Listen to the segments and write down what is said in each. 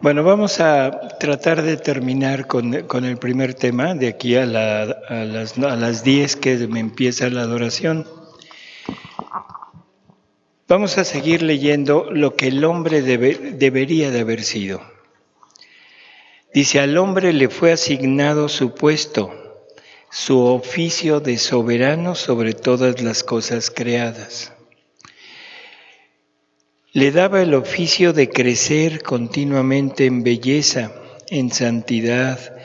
Bueno, vamos a tratar de terminar con el primer tema, de aquí a las 10 que me empieza la adoración. Vamos a seguir leyendo lo que el hombre debería de haber sido. Dice, al hombre le fue asignado su puesto, su oficio de soberano sobre todas las cosas creadas. Le daba el oficio de crecer continuamente en belleza, en santidad,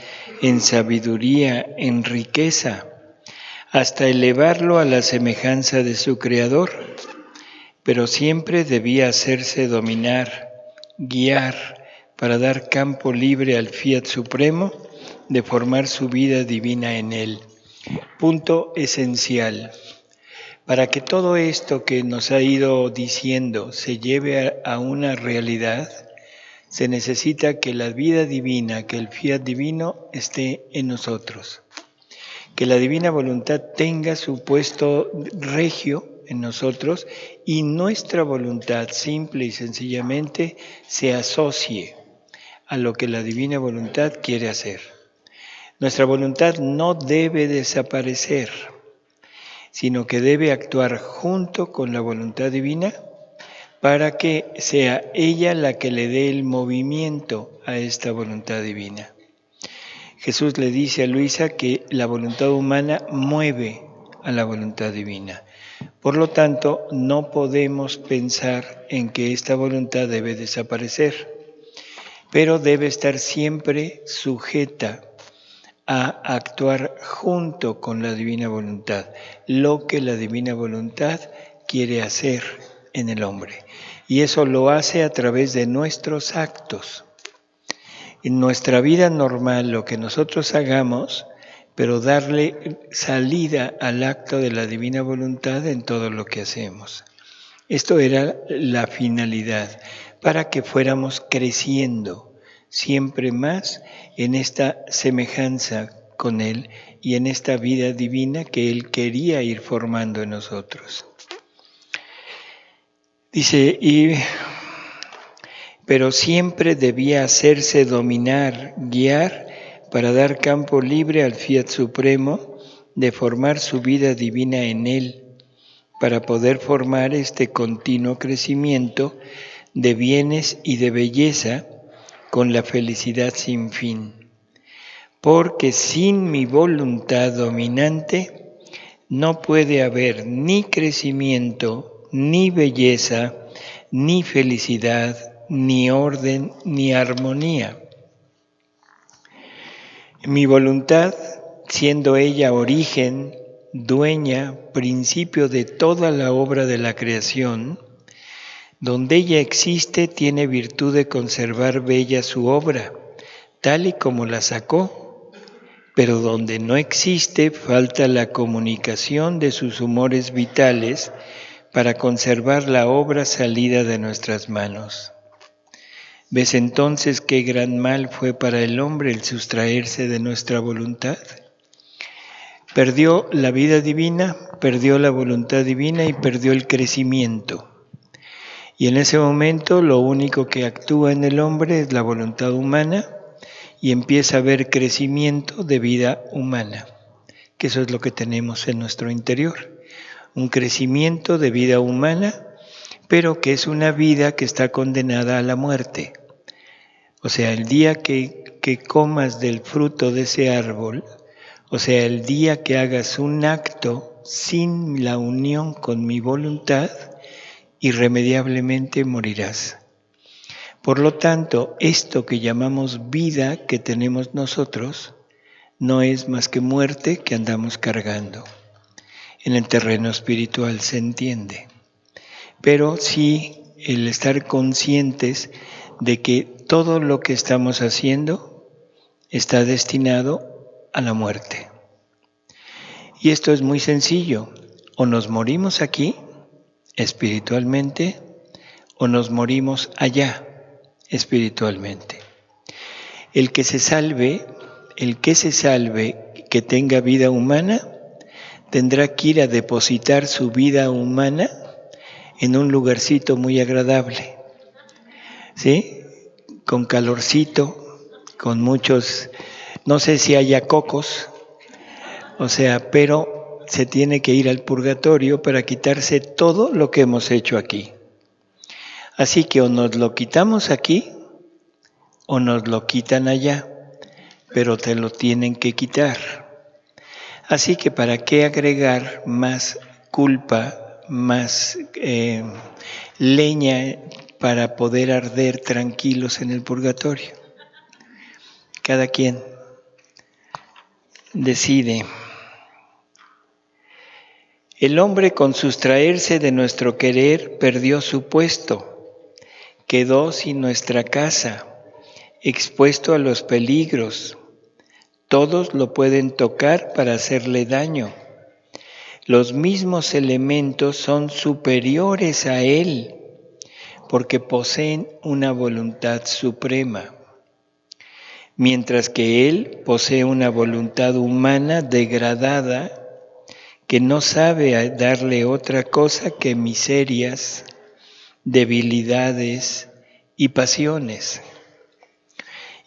en sabiduría, en riqueza, hasta elevarlo a la semejanza de su Creador, pero siempre debía hacerse dominar, guiar, para dar campo libre al Fiat Supremo de formar su vida divina en él. Punto esencial. Para que todo esto que nos ha ido diciendo se lleve a una realidad, se necesita que la vida divina, que el Fiat divino esté en nosotros. Que la divina voluntad tenga su puesto regio en nosotros y nuestra voluntad simple y sencillamente se asocie a lo que la divina voluntad quiere hacer. Nuestra voluntad no debe desaparecer, sino que debe actuar junto con la voluntad divina para que sea ella la que le dé el movimiento a esta voluntad divina. Jesús le dice a Luisa que la voluntad humana mueve a la voluntad divina. Por lo tanto, no podemos pensar en que esta voluntad debe desaparecer, pero debe estar siempre sujeta a actuar junto con la divina voluntad, lo que la divina voluntad quiere hacer en el hombre. Y eso lo hace a través de nuestros actos. En nuestra vida normal, lo que nosotros hagamos, pero darle salida al acto de la divina voluntad en todo lo que hacemos. Esto era la finalidad, para que fuéramos creciendo siempre más en esta semejanza con Él y en esta vida divina que Él quería ir formando en nosotros. Dice, pero siempre debía hacerse dominar, guiar, para dar campo libre al Fiat Supremo de formar su vida divina en Él, para poder formar este continuo crecimiento de bienes y de belleza con la felicidad sin fin. Porque sin mi voluntad dominante no puede haber ni crecimiento, ni belleza, ni felicidad, ni orden, ni armonía. Mi voluntad, siendo ella origen, dueña, principio de toda la obra de la creación, donde ella existe tiene virtud de conservar bella su obra, tal y como la sacó, pero donde no existe falta la comunicación de sus humores vitales para conservar la obra salida de nuestras manos. ¿Ves entonces qué gran mal fue para el hombre el sustraerse de nuestra voluntad? Perdió la vida divina, perdió la voluntad divina y perdió el crecimiento. Y en ese momento lo único que actúa en el hombre es la voluntad humana y empieza a haber crecimiento de vida humana, que eso es lo que tenemos en nuestro interior. Un crecimiento de vida humana, pero que es una vida que está condenada a la muerte. O sea, el día que comas del fruto de ese árbol, o sea, el día que hagas un acto sin la unión con mi voluntad, irremediablemente morirás. Por lo tanto, esto que llamamos vida que tenemos nosotros, no es más que muerte que andamos cargando. En el terreno espiritual se entiende. Pero sí el estar conscientes de que todo lo que estamos haciendo está destinado a la muerte. Y esto es muy sencillo. O nos morimos aquí, espiritualmente, o nos morimos allá, espiritualmente. El que se salve, que tenga vida humana, tendrá que ir a depositar su vida humana en un lugarcito muy agradable. ¿Sí? con calorcito, con muchos, no sé si haya cocos, o sea, pero se tiene que ir al purgatorio para quitarse todo lo que hemos hecho aquí. Así que o nos lo quitamos aquí o nos lo quitan allá, pero te lo tienen que quitar. Así que ¿para qué agregar más culpa, más leña para poder arder tranquilos en el purgatorio? Cada quien decide. El hombre, con sustraerse de nuestro querer, perdió su puesto, quedó sin nuestra casa, expuesto a los peligros. Todos lo pueden tocar para hacerle daño. Los mismos elementos son superiores a él, porque poseen una voluntad suprema, mientras que él posee una voluntad humana degradada que no sabe darle otra cosa que miserias, debilidades y pasiones.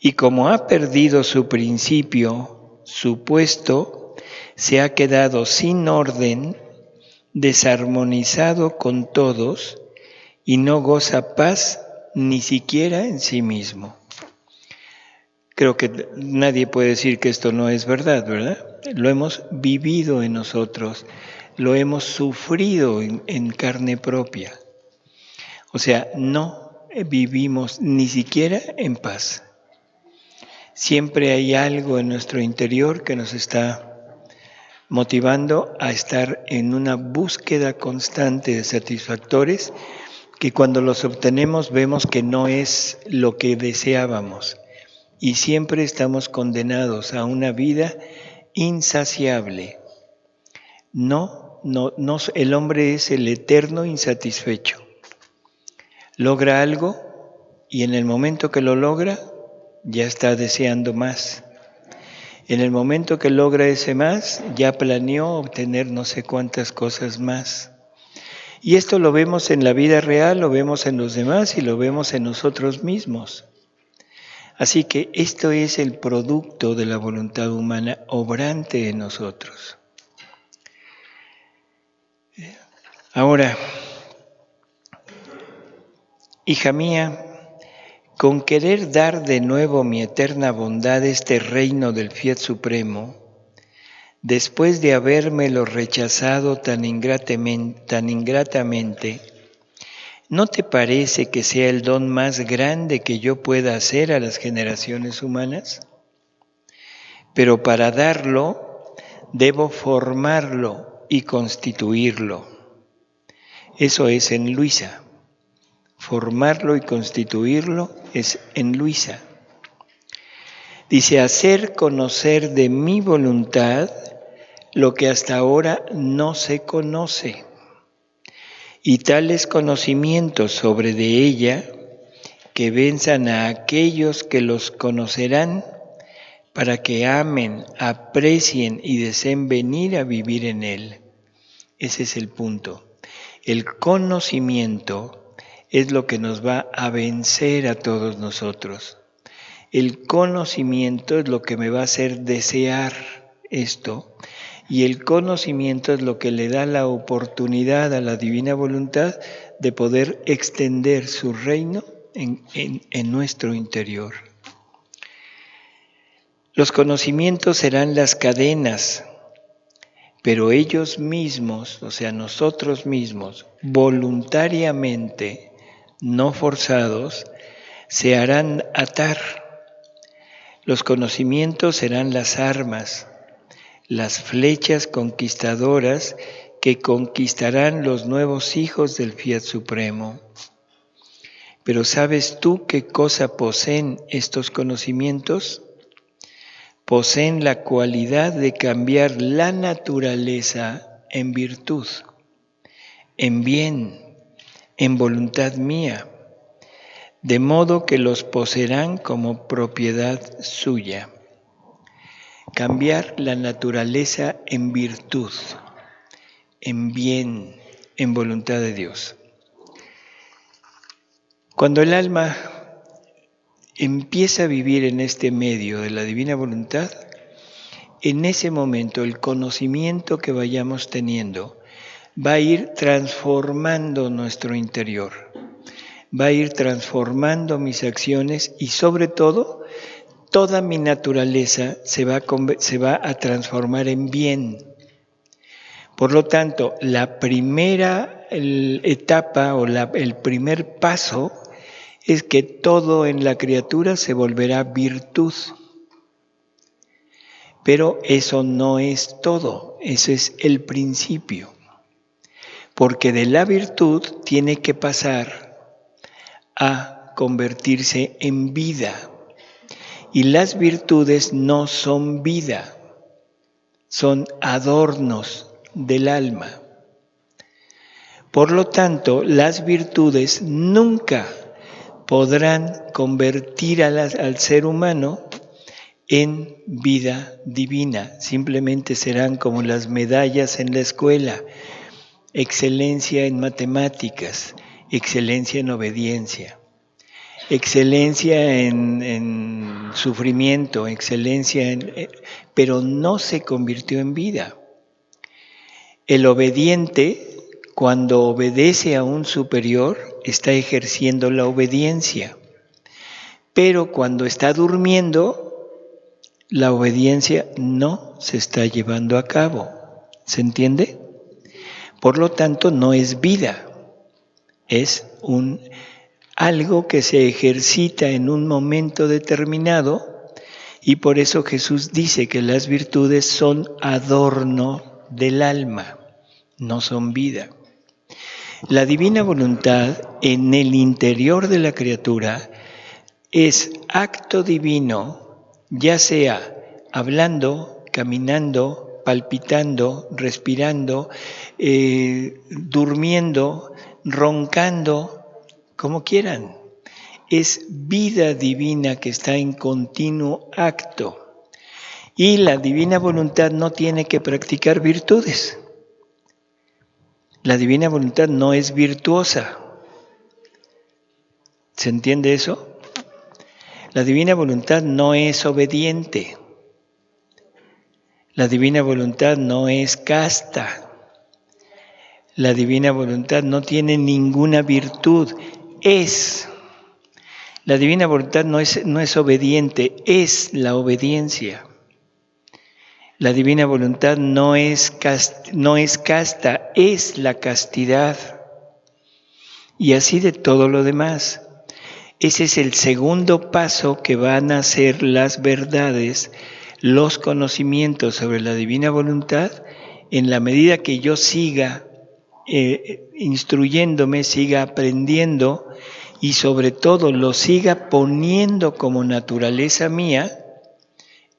Y como ha perdido su principio, su puesto, se ha quedado sin orden, desarmonizado con todos y no goza paz ni siquiera en sí mismo. Creo que nadie puede decir que esto no es verdad, ¿verdad? Lo hemos vivido en nosotros, lo hemos sufrido en carne propia. O sea, no vivimos ni siquiera en paz. Siempre hay algo en nuestro interior que nos está motivando a estar en una búsqueda constante de satisfactores que cuando los obtenemos vemos que no es lo que deseábamos. Y siempre estamos condenados a una vida insaciable. No, el hombre es el eterno insatisfecho. Logra algo y en el momento que lo logra, ya está deseando más. En el momento que logra ese más, ya planeó obtener no sé cuántas cosas más. Y esto lo vemos en la vida real, lo vemos en los demás y lo vemos en nosotros mismos. Así que esto es el producto de la voluntad humana obrante en nosotros. Ahora, hija mía, con querer dar de nuevo mi eterna bondad este reino del Fiat Supremo, después de habérmelo rechazado tan ingratamente, ¿no te parece que sea el don más grande que yo pueda hacer a las generaciones humanas? Pero para darlo, debo formarlo y constituirlo. Eso es en Luisa. Formarlo y constituirlo es en Luisa. Dice, hacer conocer de mi voluntad lo que hasta ahora no se conoce. Y tales conocimientos sobre de ella que venzan a aquellos que los conocerán para que amen, aprecien y deseen venir a vivir en él. Ese es el punto. El conocimiento es lo que nos va a vencer a todos nosotros. El conocimiento es lo que me va a hacer desear esto. Y el conocimiento es lo que le da la oportunidad a la divina voluntad de poder extender su reino en nuestro interior. Los conocimientos serán las cadenas, pero ellos mismos, o sea, nosotros mismos, voluntariamente, no forzados, se harán atar. Los conocimientos serán las armas, las flechas conquistadoras que conquistarán los nuevos hijos del Fiat Supremo. Pero ¿sabes tú qué cosa poseen estos conocimientos? Poseen la cualidad de cambiar la naturaleza en virtud, en bien, en voluntad mía, de modo que los poseerán como propiedad suya. Cambiar la naturaleza en virtud, en bien, en voluntad de Dios. Cuando el alma empieza a vivir en este medio de la divina voluntad, en ese momento el conocimiento que vayamos teniendo va a ir transformando nuestro interior, va a ir transformando mis acciones y sobre todo, toda mi naturaleza se va a transformar en bien. Por lo tanto, la primera etapa o el primer paso es que todo en la criatura se volverá virtud. Pero eso no es todo, ese es el principio. Porque de la virtud tiene que pasar a convertirse en vida. Y las virtudes no son vida, son adornos del alma. Por lo tanto, las virtudes nunca podrán convertir al ser humano en vida divina. Simplemente serán como las medallas en la escuela: excelencia en matemáticas, excelencia en obediencia, excelencia en sufrimiento, excelencia pero no se convirtió en vida. El obediente, cuando obedece a un superior, está ejerciendo la obediencia. Pero cuando está durmiendo, la obediencia no se está llevando a cabo. ¿Se entiende? Por lo tanto, no es vida. Es algo que se ejercita en un momento determinado, y por eso Jesús dice que las virtudes son adorno del alma, no son vida. La divina voluntad en el interior de la criatura es acto divino, ya sea hablando, caminando, palpitando, respirando, durmiendo, roncando, como quieran. Es vida divina que está en continuo acto. Y la divina voluntad no tiene que practicar virtudes. La divina voluntad no es virtuosa. ¿Se entiende eso? La divina voluntad no es obediente. La divina voluntad no es casta. La divina voluntad no tiene ninguna virtud. La divina voluntad no es obediente, es la obediencia. La divina voluntad no es casta, es la castidad. Y así de todo lo demás. Ese es el segundo paso que van a ser las verdades, los conocimientos sobre la divina voluntad, en la medida que yo siga instruyéndome, siga aprendiendo y sobre todo lo siga poniendo como naturaleza mía.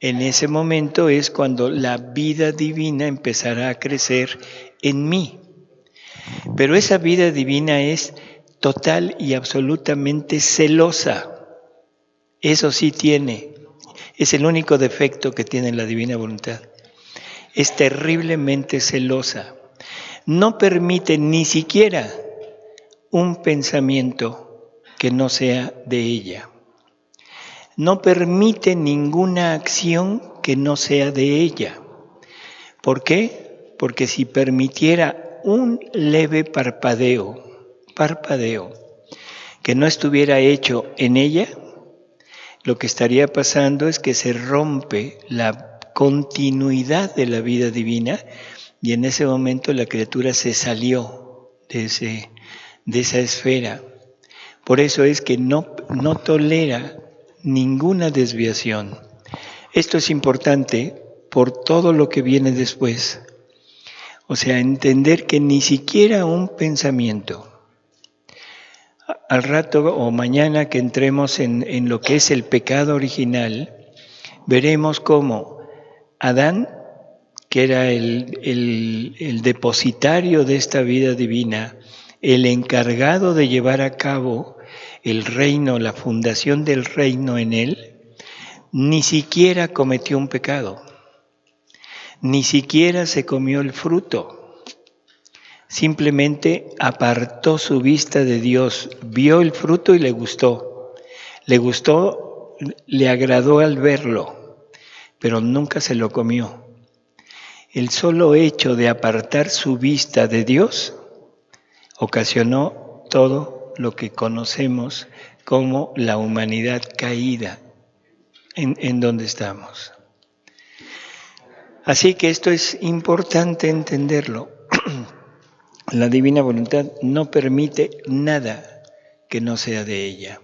En ese momento es cuando la vida divina empezará a crecer en mí. Pero esa vida divina es total y absolutamente celosa. Eso sí tiene. Es el único defecto que tiene la divina voluntad. Es terriblemente celosa. No permite ni siquiera un pensamiento que no sea de ella. No permite ninguna acción que no sea de ella. ¿Por qué? Porque si permitiera un leve parpadeo, que no estuviera hecho en ella, lo que estaría pasando es que se rompe la continuidad de la vida divina y en ese momento la criatura se salió de esa esfera. Por eso es que no tolera ninguna desviación. Esto es importante por todo lo que viene después. O sea, entender que ni siquiera un pensamiento. Al rato o mañana que entremos en lo que es el pecado original, veremos cómo Adán, que era el depositario de esta vida divina, el encargado de llevar a cabo el reino, la fundación del reino en él, ni siquiera cometió un pecado, ni siquiera se comió el fruto. Simplemente apartó su vista de Dios, vio el fruto y le gustó. Le gustó, le agradó al verlo, pero nunca se lo comió. El solo hecho de apartar su vista de Dios ocasionó todo lo que conocemos como la humanidad caída en donde estamos. Así que esto es importante entenderlo. La divina voluntad no permite nada que no sea de ella.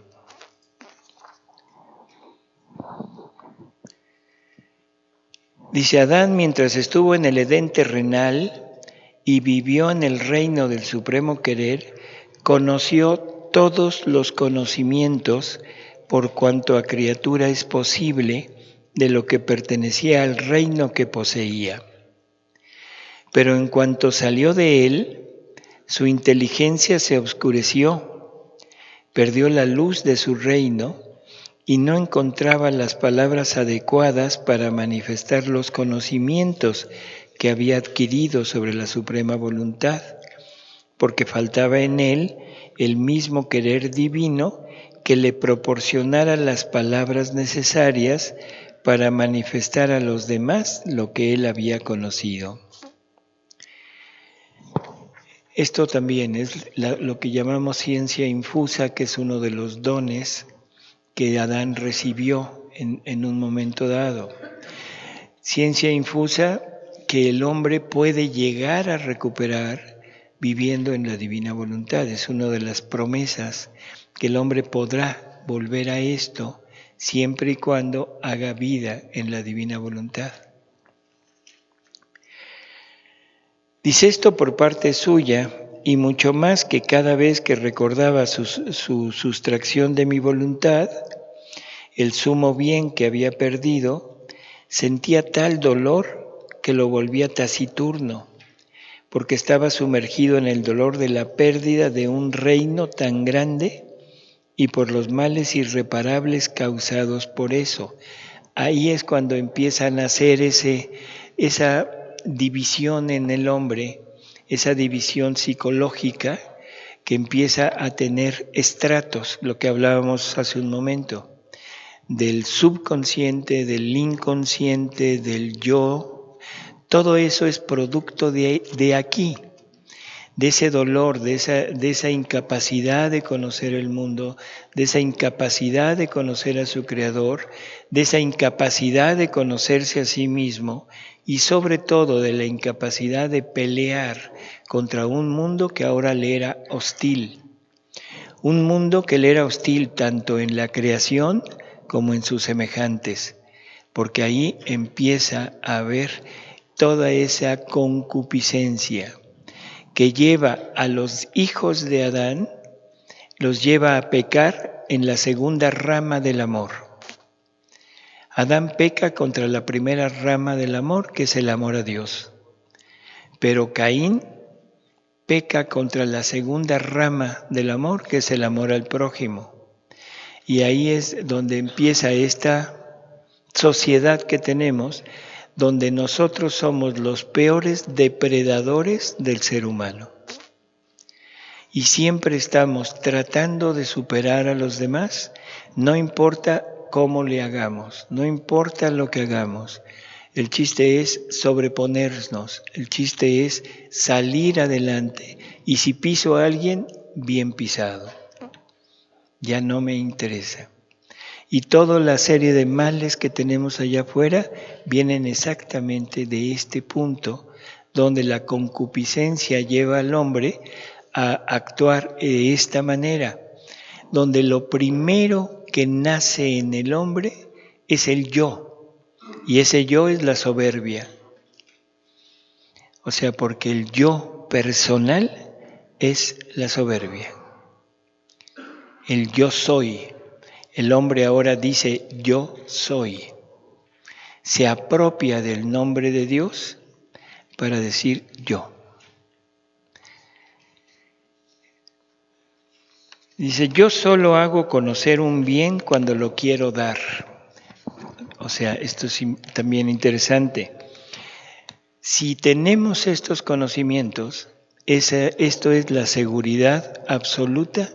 Dice Adán, mientras estuvo en el Edén terrenal y vivió en el reino del supremo querer, conoció todos los conocimientos por cuanto a criatura es posible de lo que pertenecía al reino que poseía. Pero en cuanto salió de él, su inteligencia se oscureció, perdió la luz de su reino y no encontraba las palabras adecuadas para manifestar los conocimientos que había adquirido sobre la suprema voluntad, porque faltaba en él el mismo querer divino que le proporcionara las palabras necesarias para manifestar a los demás lo que él había conocido. Esto también es lo que llamamos ciencia infusa, que es uno de los dones que Adán recibió en un momento dado. Ciencia infusa que el hombre puede llegar a recuperar viviendo en la divina voluntad. Es una de las promesas que el hombre podrá volver a esto siempre y cuando haga vida en la divina voluntad. Dice esto por parte suya, y mucho más que cada vez que recordaba su sustracción de mi voluntad, el sumo bien que había perdido, sentía tal dolor que lo volvía taciturno, porque estaba sumergido en el dolor de la pérdida de un reino tan grande y por los males irreparables causados por eso. Ahí es cuando empieza a nacer esa división en el hombre, esa división psicológica que empieza a tener estratos, lo que hablábamos hace un momento, del subconsciente, del inconsciente, del yo. Todo eso es producto de aquí, de ese dolor, de esa incapacidad de conocer el mundo, de esa incapacidad de conocer a su Creador, de esa incapacidad de conocerse a sí mismo y sobre todo de la incapacidad de pelear contra un mundo que ahora le era hostil. Un mundo que le era hostil tanto en la creación como en sus semejantes, porque ahí empieza a haber toda esa concupiscencia que lleva a los hijos de Adán, los lleva a pecar en la segunda rama del amor. Adán peca contra la primera rama del amor, que es el amor a Dios. Pero Caín peca contra la segunda rama del amor, que es el amor al prójimo. Y ahí es donde empieza esta sociedad que tenemos, donde nosotros somos los peores depredadores del ser humano. Y siempre estamos tratando de superar a los demás, no importa cómo le hagamos, no importa lo que hagamos. El chiste es sobreponernos, el chiste es salir adelante. Y si piso a alguien, bien pisado. Ya no me interesa. Y toda la serie de males que tenemos allá afuera vienen exactamente de este punto, donde la concupiscencia lleva al hombre a actuar de esta manera, donde lo primero que nace en el hombre es el yo, y ese yo es la soberbia. O sea, porque el yo personal es la soberbia. El yo soy. El hombre ahora dice yo soy. Se apropia del nombre de Dios para decir yo. Dice, yo solo hago conocer un bien cuando lo quiero dar. O sea, esto es también interesante. Si tenemos estos conocimientos, esto es la seguridad absoluta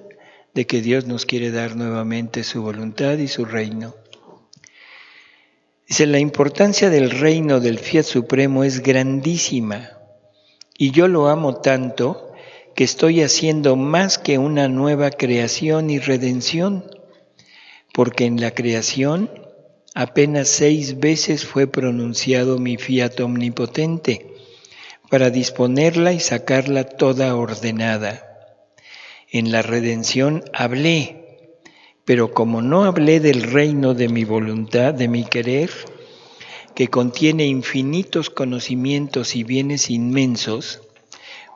de que Dios nos quiere dar nuevamente su voluntad y su reino. Dice, la importancia del reino del Fiat Supremo es grandísima y yo lo amo tanto que estoy haciendo más que una nueva creación y redención, porque en la creación apenas 6 veces fue pronunciado mi Fiat omnipotente para disponerla y sacarla toda ordenada. En la redención hablé, pero como no hablé del reino de mi voluntad, de mi querer, que contiene infinitos conocimientos y bienes inmensos,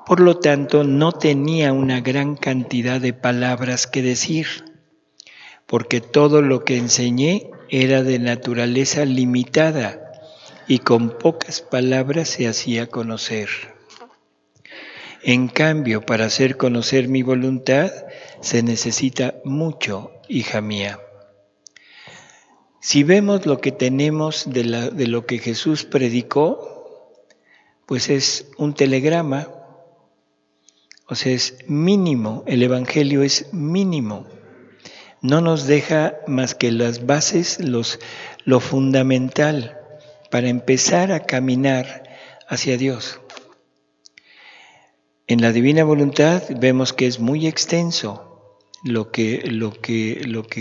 por lo tanto no tenía una gran cantidad de palabras que decir, porque todo lo que enseñé era de naturaleza limitada y con pocas palabras se hacía conocer. En cambio, para hacer conocer mi voluntad se necesita mucho, hija mía. Si vemos lo que tenemos de lo que Jesús predicó, pues es un telegrama, o sea, es mínimo, el Evangelio es mínimo. No nos deja más que las bases, lo fundamental para empezar a caminar hacia Dios. En la Divina Voluntad vemos que es muy extenso lo que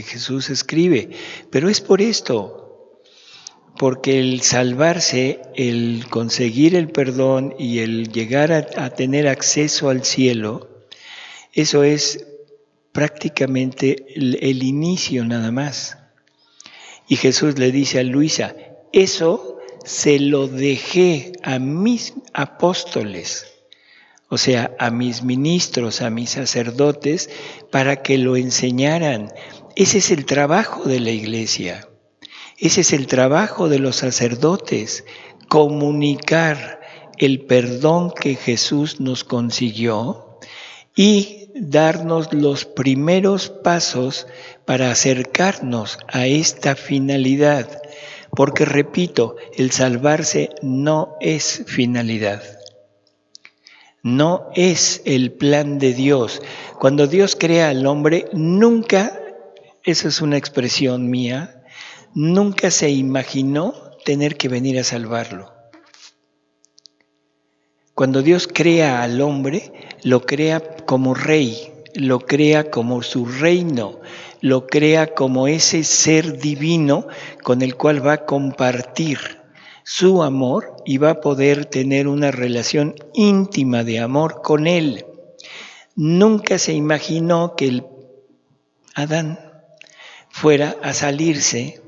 Jesús escribe, pero es por esto, porque el salvarse, el conseguir el perdón y el llegar a tener acceso al cielo, eso es prácticamente el inicio nada más. Y Jesús le dice a Luisa, eso se lo dejé a mis apóstoles, o sea, a mis ministros, a mis sacerdotes, para que lo enseñaran. Ese es el trabajo de la iglesia, ese es el trabajo de los sacerdotes, comunicar el perdón que Jesús nos consiguió y darnos los primeros pasos para acercarnos a esta finalidad. Porque, repito, el salvarse no es finalidad. No es el plan de Dios. Cuando Dios crea al hombre, nunca, esa es una expresión mía, nunca se imaginó tener que venir a salvarlo. Cuando Dios crea al hombre, lo crea como rey, lo crea como su reino, lo crea como ese ser divino con el cual va a compartir su amor y va a poder tener una relación íntima de amor con él. Nunca se imaginó que el Adán fuera a salirse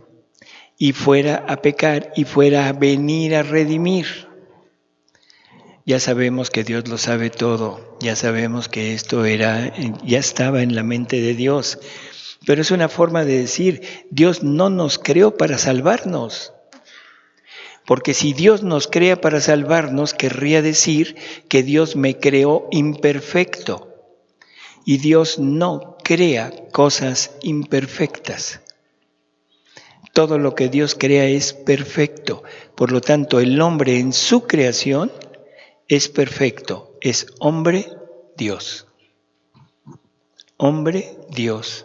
y fuera a pecar y fuera a venir a redimir. Ya sabemos que Dios lo sabe todo, ya sabemos que esto ya estaba en la mente de Dios, pero es una forma de decir, Dios no nos creó para salvarnos, porque si Dios nos crea para salvarnos, querría decir que Dios me creó imperfecto, y Dios no crea cosas imperfectas. Todo lo que Dios crea es perfecto, por lo tanto el hombre en su creación es perfecto, es hombre Dios. Hombre Dios.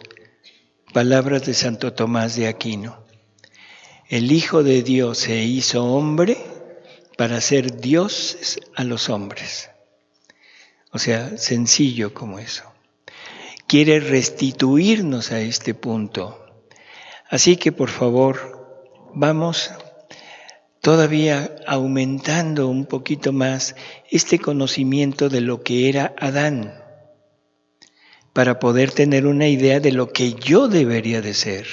Palabras de Santo Tomás de Aquino. El Hijo de Dios se hizo hombre para ser Dios a los hombres. O sea, sencillo como eso. Quiere restituirnos a este punto. Así que por favor, vamos todavía aumentando un poquito más este conocimiento de lo que era Adán, para poder tener una idea de lo que yo debería de ser.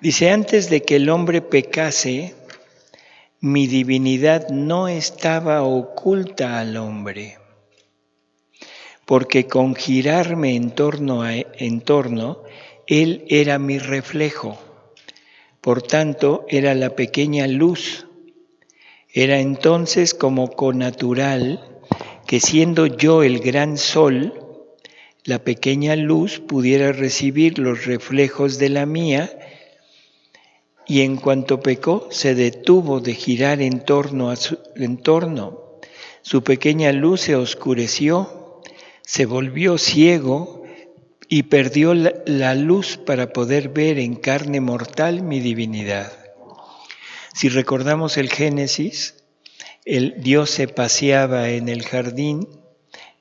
Dice, antes de que el hombre pecase, mi divinidad no estaba oculta al hombre, porque con girarme en torno, él era mi reflejo, por tanto era la pequeña luz. Era entonces como connatural que siendo yo el gran sol, la pequeña luz pudiera recibir los reflejos de la mía, y en cuanto pecó se detuvo de girar en torno a su entorno, Su pequeña luz se oscureció, se volvió ciego y perdió la luz para poder ver en carne mortal mi divinidad. Si recordamos el Génesis, Dios se paseaba en el jardín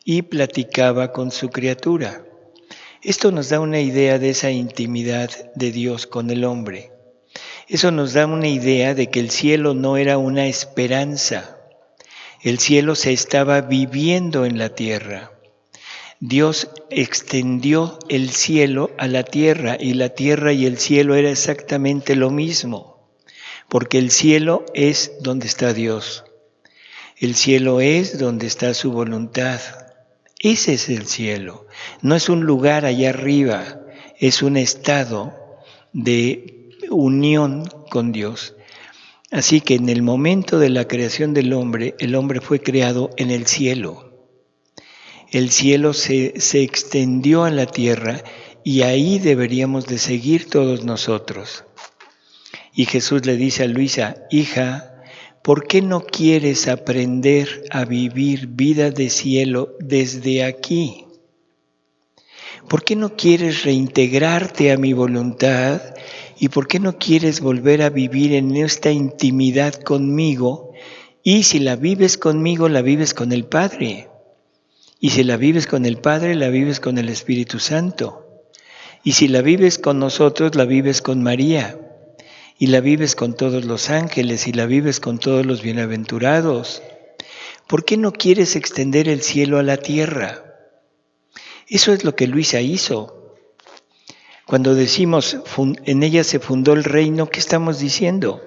y platicaba con su criatura. Esto nos da una idea de esa intimidad de Dios con el hombre. Eso nos da una idea de que el cielo no era una esperanza. El cielo se estaba viviendo en la tierra. Dios extendió el cielo a la tierra y la tierra y el cielo era exactamente lo mismo, porque el cielo es donde está Dios. El cielo es donde está su voluntad. Ese es el cielo. No es un lugar allá arriba, es un estado de unión con Dios. Así que en el momento de la creación del hombre, el hombre fue creado en el cielo. El cielo se extendió a la tierra y ahí deberíamos de seguir todos nosotros. Y Jesús le dice a Luisa, hija, ¿por qué no quieres aprender a vivir vida de cielo desde aquí? ¿Por qué no quieres reintegrarte a mi voluntad? ¿Y por qué no quieres volver a vivir en esta intimidad conmigo? Y si la vives conmigo, la vives con el Padre. Y si la vives con el Padre, la vives con el Espíritu Santo. Y si la vives con nosotros, la vives con María. Y la vives con todos los ángeles, y la vives con todos los bienaventurados. ¿Por qué no quieres extender el cielo a la tierra? Eso es lo que Luisa hizo. Cuando decimos, en ella se fundó el reino, ¿qué estamos diciendo?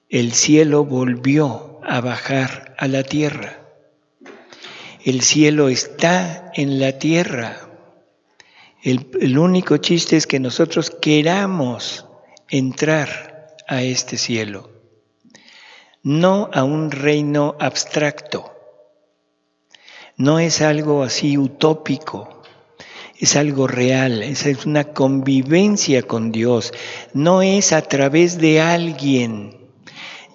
El cielo volvió a bajar a la tierra. El cielo está en la tierra. El único chiste es que nosotros queramos entrar a este cielo, no a un reino abstracto. No es algo así utópico, es algo real, es una convivencia con Dios, no es a través de alguien.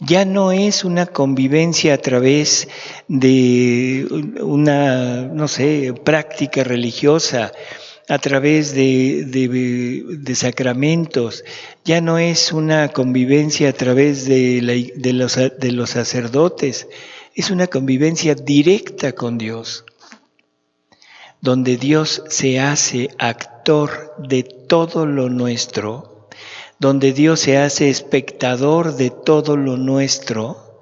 Ya no es una convivencia a través de una, práctica religiosa, a través de sacramentos. Ya no es una convivencia a través de los sacerdotes. Es una convivencia directa con Dios, donde Dios se hace actor de todo lo nuestro, donde Dios se hace espectador de todo lo nuestro,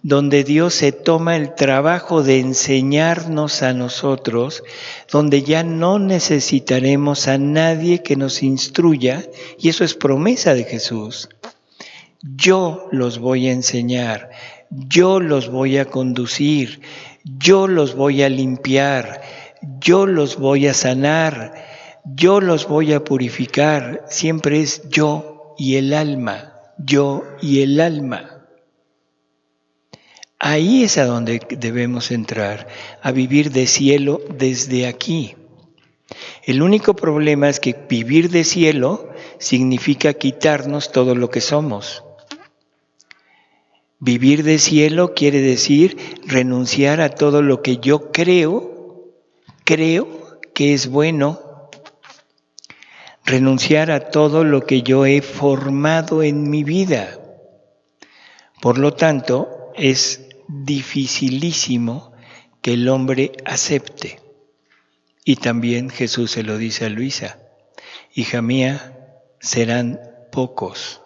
donde Dios se toma el trabajo de enseñarnos a nosotros, donde ya no necesitaremos a nadie que nos instruya, y eso es promesa de Jesús. Yo los voy a enseñar, yo los voy a conducir, yo los voy a limpiar, yo los voy a sanar, yo los voy a purificar. Siempre es yo y el alma, yo y el alma. Ahí es a donde debemos entrar, a vivir de cielo desde aquí. El único problema es que vivir de cielo significa quitarnos todo lo que somos. Vivir de cielo quiere decir renunciar a todo lo que yo creo que es bueno, renunciar a todo lo que yo he formado en mi vida. Por lo tanto, es dificilísimo que el hombre acepte. Y también Jesús se lo dice a Luisa, hija mía, serán pocos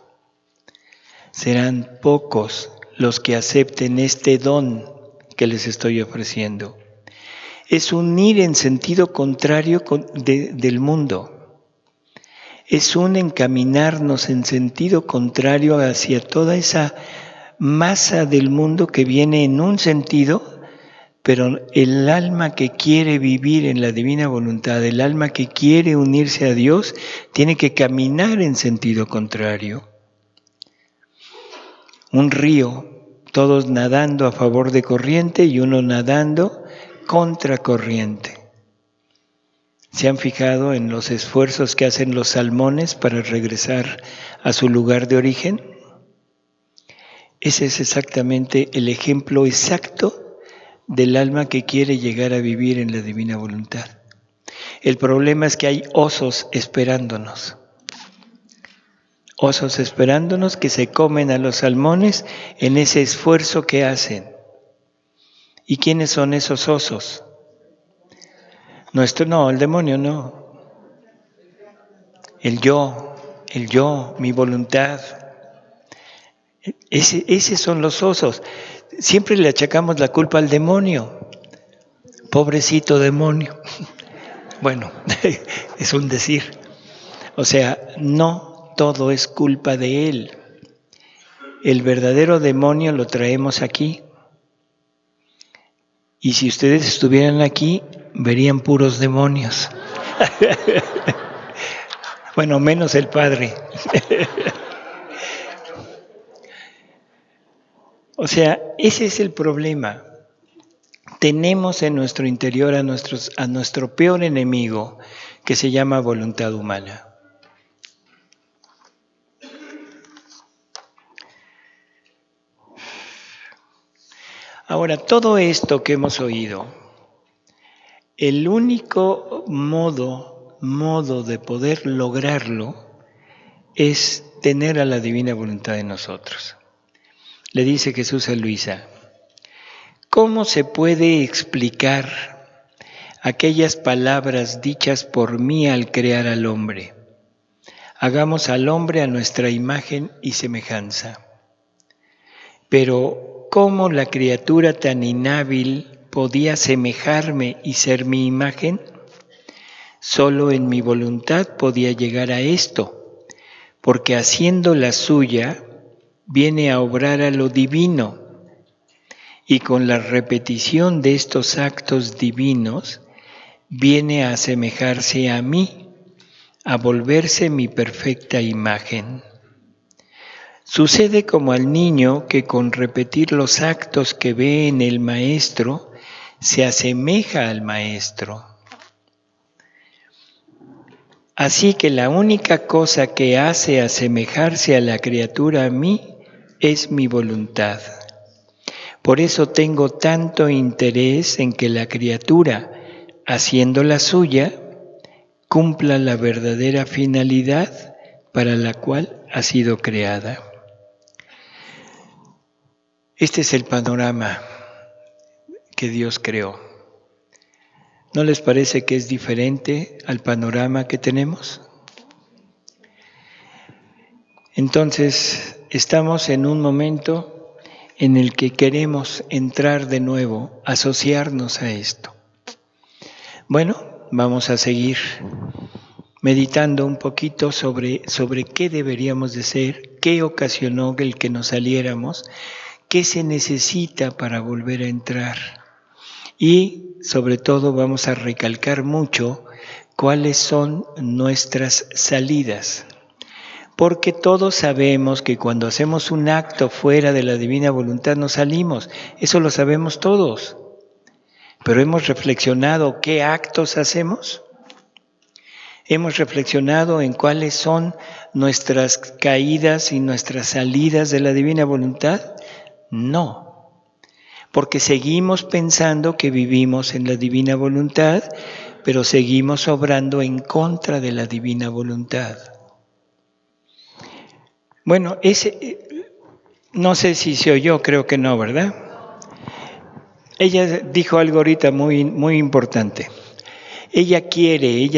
los que acepten este don que les estoy ofreciendo. Es un ir en sentido contrario del mundo. Es un encaminarnos en sentido contrario hacia toda esa masa del mundo que viene en un sentido, pero el alma que quiere vivir en la divina voluntad, el alma que quiere unirse a Dios, tiene que caminar en sentido contrario. Un río, todos nadando a favor de corriente y uno nadando contra corriente. ¿Se han fijado en los esfuerzos que hacen los salmones para regresar a su lugar de origen? Ese es exactamente el ejemplo exacto del alma que quiere llegar a vivir en la divina voluntad. El problema es que hay osos esperándonos. Osos esperándonos que se comen a los salmones en ese esfuerzo que hacen. ¿Y quiénes son esos osos? El demonio no. El yo, mi voluntad. Esos son los osos. Siempre le achacamos la culpa al demonio. Pobrecito demonio. Bueno, es un decir. O sea, no todo es culpa de él. El verdadero demonio lo traemos aquí. Y si ustedes estuvieran aquí, verían puros demonios. Bueno, menos el Padre. O sea, ese es el problema. Tenemos en nuestro interior a nuestro peor enemigo, que se llama voluntad humana. Ahora, todo esto que hemos oído, el único modo de poder lograrlo es tener a la divina voluntad en nosotros. Le dice Jesús a Luisa, ¿cómo se puede explicar aquellas palabras dichas por mí al crear al hombre? Hagamos al hombre a nuestra imagen y semejanza. Pero, ¿cómo la criatura tan inhábil podía semejarme y ser mi imagen? Solo en mi voluntad podía llegar a esto, porque haciendo la suya, viene a obrar a lo divino, y con la repetición de estos actos divinos, viene a asemejarse a mí, a volverse mi perfecta imagen. Sucede como al niño que con repetir los actos que ve en el maestro, se asemeja al maestro. Así que la única cosa que hace asemejarse a la criatura a mí es mi voluntad. Por eso tengo tanto interés en que la criatura, haciendo la suya, cumpla la verdadera finalidad para la cual ha sido creada. Este es el panorama que Dios creó. ¿No les parece que es diferente al panorama que tenemos? Entonces, estamos en un momento en el que queremos entrar de nuevo, asociarnos a esto. Bueno, vamos a seguir meditando un poquito sobre qué deberíamos de ser, qué ocasionó el que nos saliéramos, qué se necesita para volver a entrar. Y sobre todo vamos a recalcar mucho cuáles son nuestras salidas. Porque todos sabemos que cuando hacemos un acto fuera de la divina voluntad nos salimos. Eso lo sabemos todos. Pero ¿hemos reflexionado qué actos hacemos? ¿Hemos reflexionado en cuáles son nuestras caídas y nuestras salidas de la divina voluntad? No, porque seguimos pensando que vivimos en la divina voluntad, pero seguimos obrando en contra de la divina voluntad. Bueno, no sé si se oyó, creo que no, ¿verdad? Ella dijo algo ahorita muy, muy importante. Ella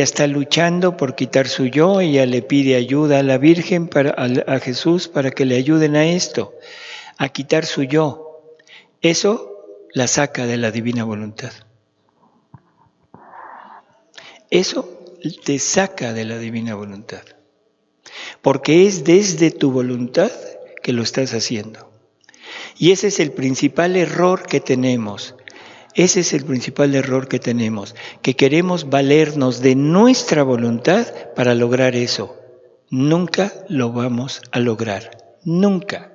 está luchando por quitar su yo, ella le pide ayuda a la Virgen, a Jesús, para que le ayuden a esto, a quitar su yo. Eso la saca de la divina voluntad. Eso te saca de la divina voluntad. Porque es desde tu voluntad que lo estás haciendo. Y ese es el principal error que tenemos. Que queremos valernos de nuestra voluntad para lograr eso. Nunca lo vamos a lograr. Nunca.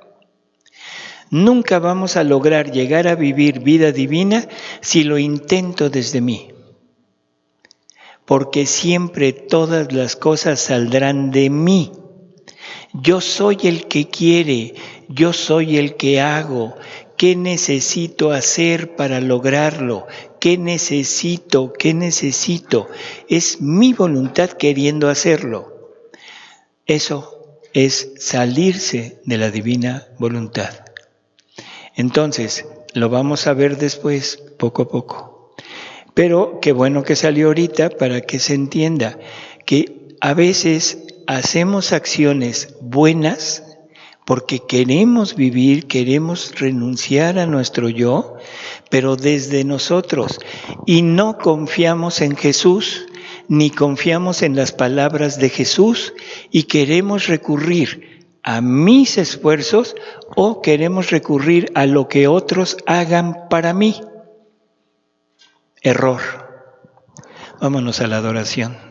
Nunca vamos a lograr llegar a vivir vida divina si lo intento desde mí. Porque siempre todas las cosas saldrán de mí. Yo soy el que quiere, yo soy el que hago. ¿Qué necesito hacer para lograrlo? ¿Qué necesito? ¿Qué necesito? Es mi voluntad queriendo hacerlo. Eso es salirse de la divina voluntad. Entonces, lo vamos a ver después, poco a poco. Pero qué bueno que salió ahorita para que se entienda que a veces hacemos acciones buenas porque queremos vivir, queremos renunciar a nuestro yo, pero desde nosotros, y no confiamos en Jesús, ni confiamos en las palabras de Jesús, y queremos recurrir a mis esfuerzos o queremos recurrir a lo que otros hagan para mí. Error. Vámonos a la adoración.